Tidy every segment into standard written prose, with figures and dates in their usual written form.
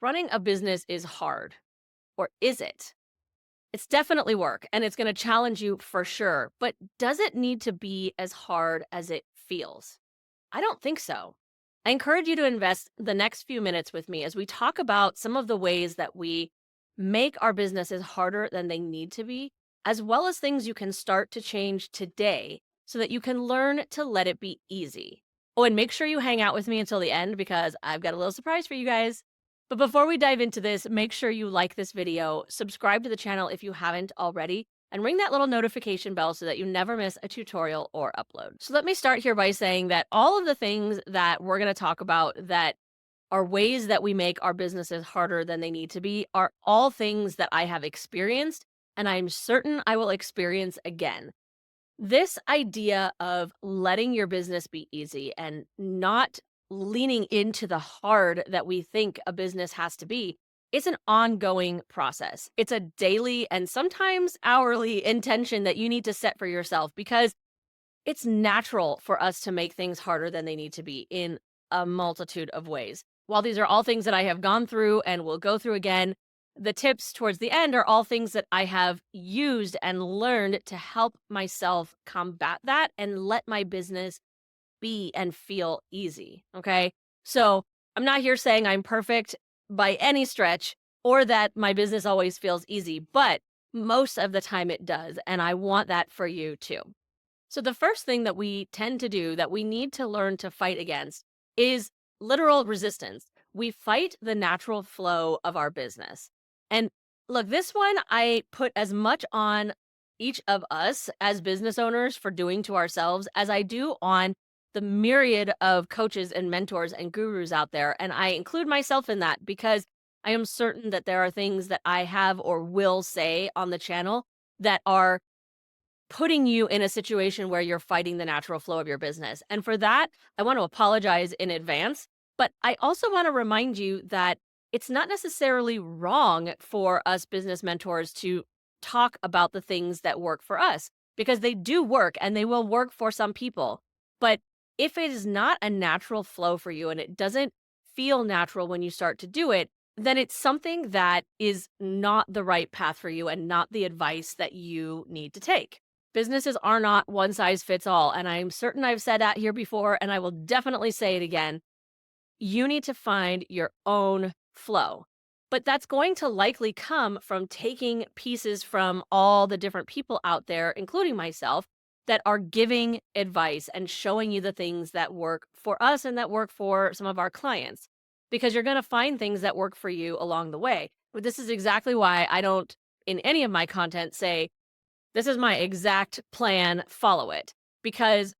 Running a business is hard, or is it? It's definitely work and it's going to challenge you for sure, but does it need to be as hard as it feels? I don't think so. I encourage you to invest the next few minutes with me as we talk about some of the ways that we make our businesses harder than they need to be, as well as things you can start to change today so that you can learn to let it be easy. Oh, and make sure you hang out with me until the end because I've got a little surprise for you guys. But before we dive into this, make sure you like this video, subscribe to the channel if you haven't already, and ring that little notification bell so that you never miss a tutorial or upload. So let me start here by saying that all of the things that we're going to talk about that are ways that we make our businesses harder than they need to be are all things that I have experienced and I'm certain I will experience again. This idea of letting your business be easy and not leaning into the hard that we think a business has to be, it's an ongoing process. It's a daily and sometimes hourly intention that you need to set for yourself because it's natural for us to make things harder than they need to be in a multitude of ways. While these are all things that I have gone through and will go through again, the tips towards the end are all things that I have used and learned to help myself combat that and let my business be and feel easy. Okay. So I'm not here saying I'm perfect by any stretch or that my business always feels easy, but most of the time it does. And I want that for you too. So, the first thing that we tend to do that we need to learn to fight against is literal resistance. We fight the natural flow of our business. And look, this one I put as much on each of us as business owners for doing to ourselves as I do on the myriad of coaches and mentors and gurus out there. And I include myself in that because I am certain that there are things that I have or will say on the channel that are putting you in a situation where you're fighting the natural flow of your business. And for that, I want to apologize in advance. But I also want to remind you that it's not necessarily wrong for us business mentors to talk about the things that work for us because they do work and they will work for some people. But if it is not a natural flow for you and it doesn't feel natural when you start to do it, then it's something that is not the right path for you and not the advice that you need to take. Businesses are not one size fits all. And I'm certain I've said that here before, and I will definitely say it again. You need to find your own flow. But that's going to likely come from taking pieces from all the different people out there, including myself, that are giving advice and showing you the things that work for us and that work for some of our clients. Because you're going to find things that work for you along the way. But this is exactly why I don't, in any of my content, say, this is my exact plan, follow it, because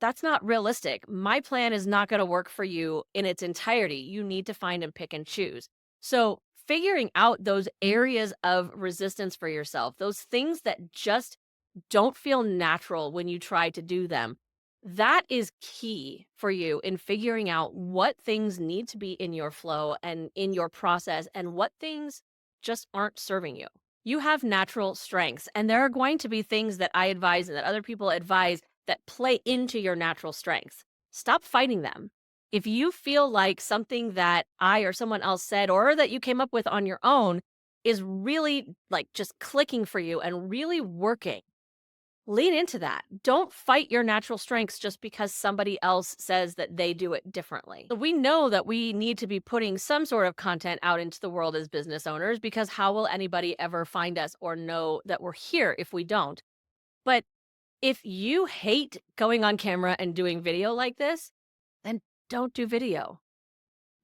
that's not realistic. My plan is not going to work for you in its entirety. You need to find and pick and choose. So, figuring out those areas of resistance for yourself, those things that just don't feel natural when you try to do them, that is key for you in figuring out what things need to be in your flow and in your process and what things just aren't serving you. You have natural strengths, and there are going to be things that I advise and that other people advise that play into your natural strengths. Stop fighting them. If you feel like something that I or someone else said or that you came up with on your own is really like just clicking for you and really working, lean into that. Don't fight your natural strengths just because somebody else says that they do it differently. We know that we need to be putting some sort of content out into the world as business owners because how will anybody ever find us or know that we're here if we don't? But if you hate going on camera and doing video like this, then don't do video.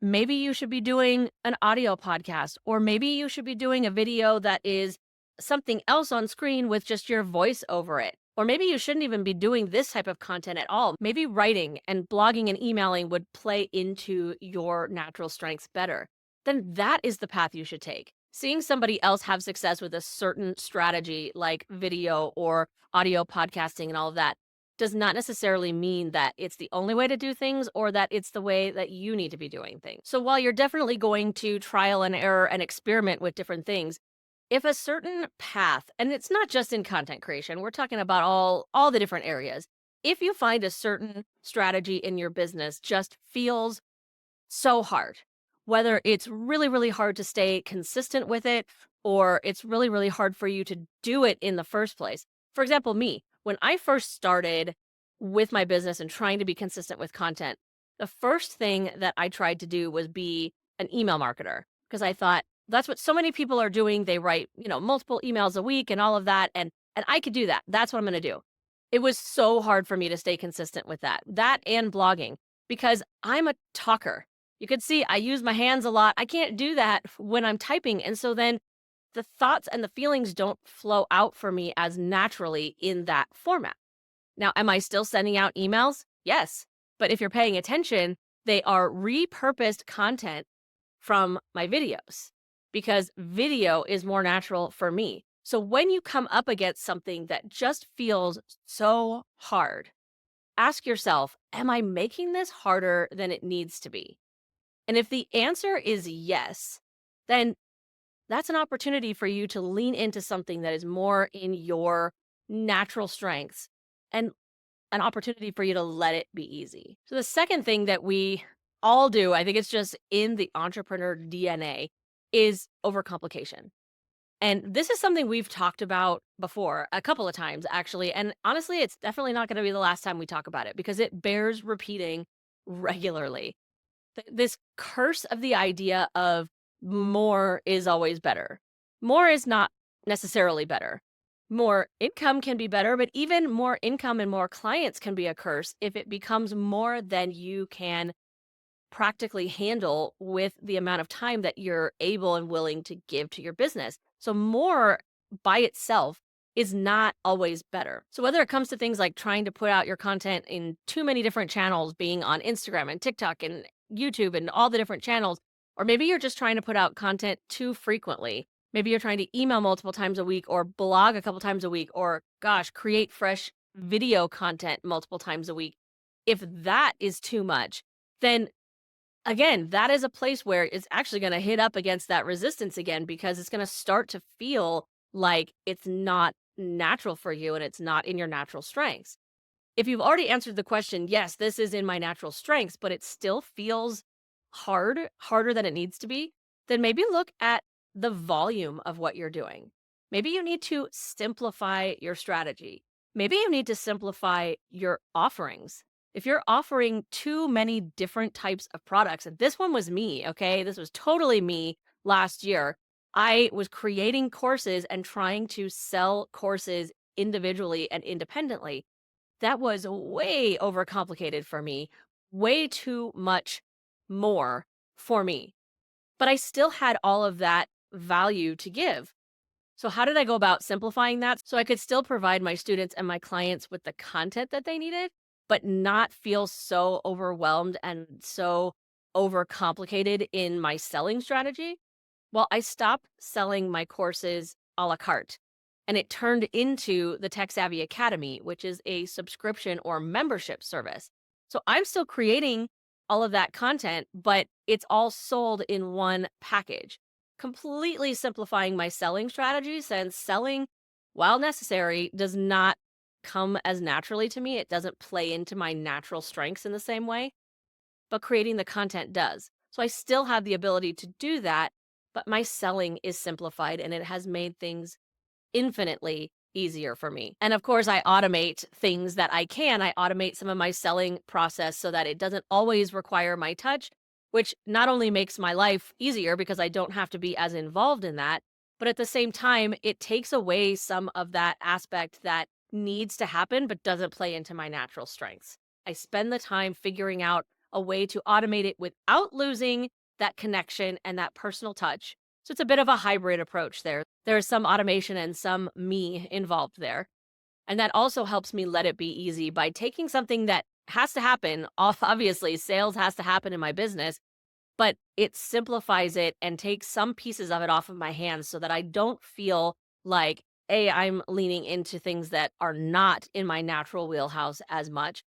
Maybe you should be doing an audio podcast, or maybe you should be doing a video that is something else on screen with just your voice over it. Or maybe you shouldn't even be doing this type of content at all. Maybe writing and blogging and emailing would play into your natural strengths better. Then that is the path you should take. Seeing somebody else have success with a certain strategy like video or audio podcasting and all of that does not necessarily mean that it's the only way to do things or that it's the way that you need to be doing things. So while you're definitely going to trial and error and experiment with different things, if a certain path, and it's not just in content creation, we're talking about all the different areas. If you find a certain strategy in your business just feels so hard, whether it's really, really hard to stay consistent with it or it's really, really hard for you to do it in the first place. For example, me, when I first started with my business and trying to be consistent with content, the first thing that I tried to do was be an email marketer because I thought that's what so many people are doing. They write, multiple emails a week and all of that. And I could do that. That's what I'm going to do. It was so hard for me to stay consistent with that and blogging because I'm a talker. You could see I use my hands a lot. I can't do that when I'm typing. And so then the thoughts and the feelings don't flow out for me as naturally in that format. Now, am I still sending out emails? Yes. But if you're paying attention, they are repurposed content from my videos because video is more natural for me. So when you come up against something that just feels so hard, ask yourself, am I making this harder than it needs to be? And if the answer is yes, then that's an opportunity for you to lean into something that is more in your natural strengths and an opportunity for you to let it be easy. So the second thing that we all do, I think it's just in the entrepreneur DNA, is overcomplication. And this is something we've talked about before a couple of times, actually. And honestly, it's definitely not going to be the last time we talk about it because it bears repeating regularly. This curse of the idea of more is always better. More is not necessarily better. More income can be better, but even more income and more clients can be a curse if it becomes more than you can practically handle with the amount of time that you're able and willing to give to your business. So more by itself is not always better. So whether it comes to things like trying to put out your content in too many different channels, being on Instagram and TikTok and YouTube and all the different channels, or maybe you're just trying to put out content too frequently. Maybe you're trying to email multiple times a week or blog a couple times a week or gosh, create fresh video content multiple times a week. If that is too much, then again, that is a place where it's actually gonna hit up against that resistance again because it's gonna start to feel like it's not natural for you and it's not in your natural strengths. If you've already answered the question, yes, this is in my natural strengths, but it still feels harder than it needs to be, then maybe look at the volume of what you're doing. Maybe you need to simplify your strategy. Maybe you need to simplify your offerings. If you're offering too many different types of products, and this one was me, okay? This was totally me last year. I was creating courses and trying to sell courses individually and independently. That was way overcomplicated for me, way too much more for me. But I still had all of that value to give. So how did I go about simplifying that so I could still provide my students and my clients with the content that they needed, but not feel so overwhelmed and so overcomplicated in my selling strategy? Well, I stopped selling my courses a la carte and it turned into the Tech Savvy Academy, which is a subscription or membership service. So I'm still creating all of that content, but it's all sold in one package, completely simplifying my selling strategy since selling, while necessary, does not come as naturally to me. It doesn't play into my natural strengths in the same way, but creating the content does. So I still have the ability to do that, but my selling is simplified and it has made things infinitely easier for me. And of course, I automate things that I can. I automate some of my selling process so that it doesn't always require my touch, which not only makes my life easier because I don't have to be as involved in that, but at the same time, it takes away some of that aspect that needs to happen but doesn't play into my natural strengths. I spend the time figuring out a way to automate it without losing that connection and that personal touch. So it's a bit of a hybrid approach there. There is some automation and some me involved there. And that also helps me let it be easy by taking something that has to happen. Obviously, sales has to happen in my business, but it simplifies it and takes some pieces of it off of my hands so that I don't feel like, A, I'm leaning into things that are not in my natural wheelhouse as much,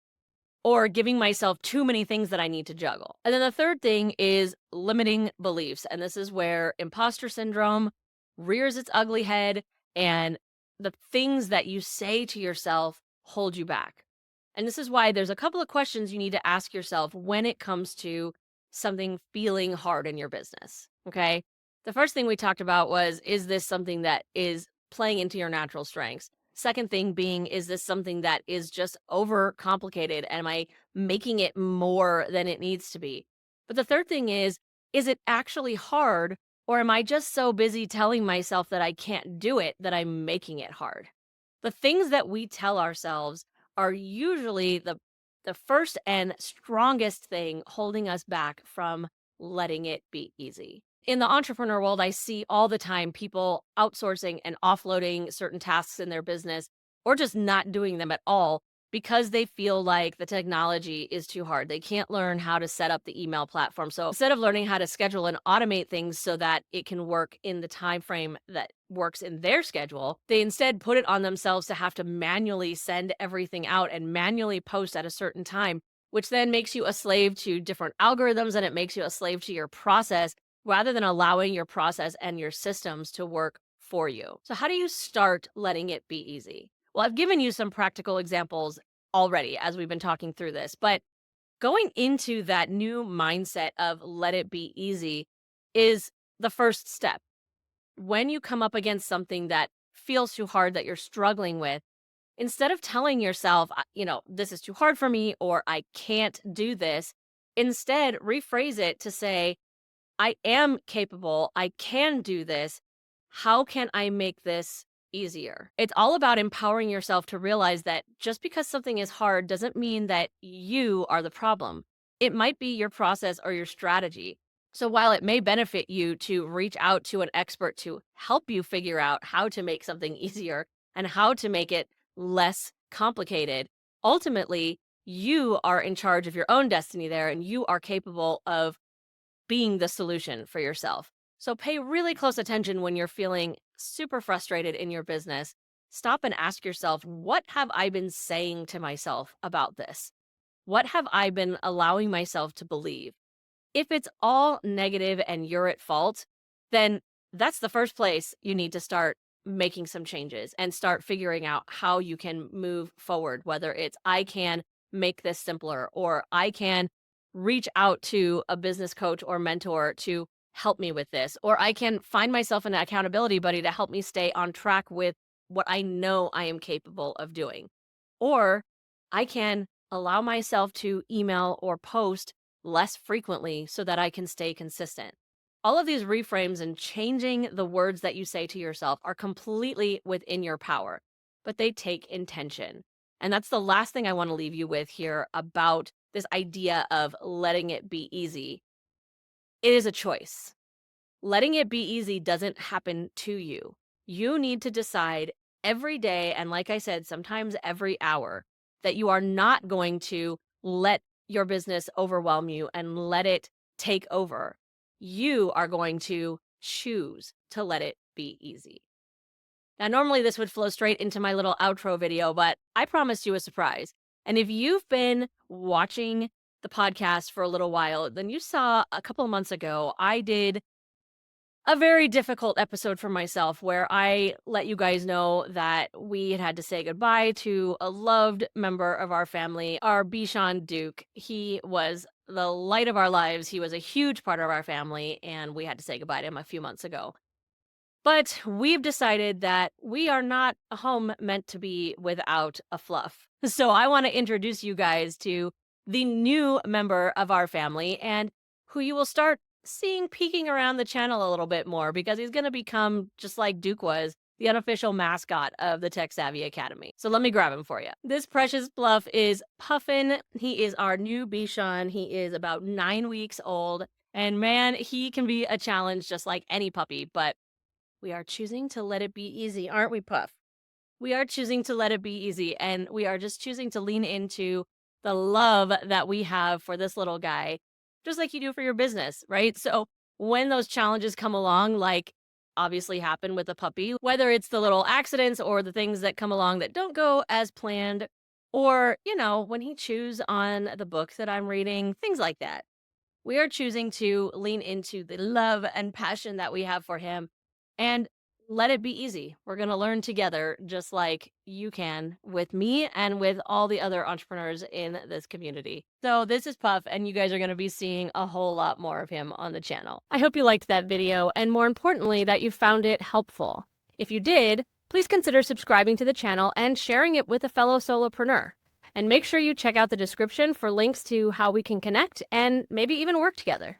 or giving myself too many things that I need to juggle. And then the third thing is limiting beliefs. And this is where imposter syndrome rears its ugly head and the things that you say to yourself hold you back. And this is why there's a couple of questions you need to ask yourself when it comes to something feeling hard in your business. Okay. The first thing we talked about was, is this something that is playing into your natural strengths? Second thing being, is this something that is just over complicated? Am I making it more than it needs to be? But the third thing is it actually hard, or am I just so busy telling myself that I can't do it that I'm making it hard? The things that we tell ourselves are usually the first and strongest thing holding us back from letting it be easy. In the entrepreneur world, I see all the time people outsourcing and offloading certain tasks in their business or just not doing them at all because they feel like the technology is too hard. They can't learn how to set up the email platform. So instead of learning how to schedule and automate things so that it can work in the time frame that works in their schedule, they instead put it on themselves to have to manually send everything out and manually post at a certain time, which then makes you a slave to different algorithms and it makes you a slave to your process rather than allowing your process and your systems to work for you. So how do you start letting it be easy? Well, I've given you some practical examples already as we've been talking through this, but going into that new mindset of let it be easy is the first step. When you come up against something that feels too hard that you're struggling with, instead of telling yourself, this is too hard for me or I can't do this, instead rephrase it to say, I am capable. I can do this. How can I make this easier? It's all about empowering yourself to realize that just because something is hard doesn't mean that you are the problem. It might be your process or your strategy. So while it may benefit you to reach out to an expert to help you figure out how to make something easier and how to make it less complicated, ultimately, you are in charge of your own destiny there and you are capable of being the solution for yourself. So pay really close attention when you're feeling super frustrated in your business. Stop and ask yourself, what have I been saying to myself about this? What have I been allowing myself to believe? If it's all negative and you're at fault, then that's the first place you need to start making some changes and start figuring out how you can move forward, whether it's I can make this simpler or I can reach out to a business coach or mentor to help me with this, or I can find myself an accountability buddy to help me stay on track with what I know I am capable of doing. Or I can allow myself to email or post less frequently so that I can stay consistent. All of these reframes and changing the words that you say to yourself are completely within your power, but they take intention. And that's the last thing I want to leave you with here about this idea of letting it be easy. It is a choice. Letting it be easy doesn't happen to you. You need to decide every day, and like I said, sometimes every hour, that you are not going to let your business overwhelm you and let it take over. You are going to choose to let it be easy. Now, normally this would flow straight into my little outro video, but I promised you a surprise. And if you've been watching the podcast for a little while, then you saw a couple of months ago, I did a very difficult episode for myself where I let you guys know that we had to say goodbye to a loved member of our family, our Bichon Duke. He was the light of our lives. He was a huge part of our family, and we had to say goodbye to him a few months ago. But we've decided that we are not a home meant to be without a fluff. So I want to introduce you guys to the new member of our family and who you will start seeing peeking around the channel a little bit more because he's going to become, just like Duke was, the unofficial mascot of the Tech Savvy Academy. So let me grab him for you. This precious fluff is Puffin. He is our new Bichon. He is about 9 weeks old. And man, he can be a challenge just like any puppy, but we are choosing to let it be easy, aren't we, Puff? We are choosing to let it be easy, and we are just choosing to lean into the love that we have for this little guy, just like you do for your business, right? So when those challenges come along, like obviously happen with a puppy, whether it's the little accidents or the things that come along that don't go as planned, or, when he chews on the book that I'm reading, things like that. We are choosing to lean into the love and passion that we have for him and let it be easy. We're going to learn together, just like you can with me and with all the other entrepreneurs in this community. So this is Puff, and you guys are going to be seeing a whole lot more of him on the channel. I hope you liked that video, and more importantly, that you found it helpful. If you did, please consider subscribing to the channel and sharing it with a fellow solopreneur. And make sure you check out the description for links to how we can connect and maybe even work together.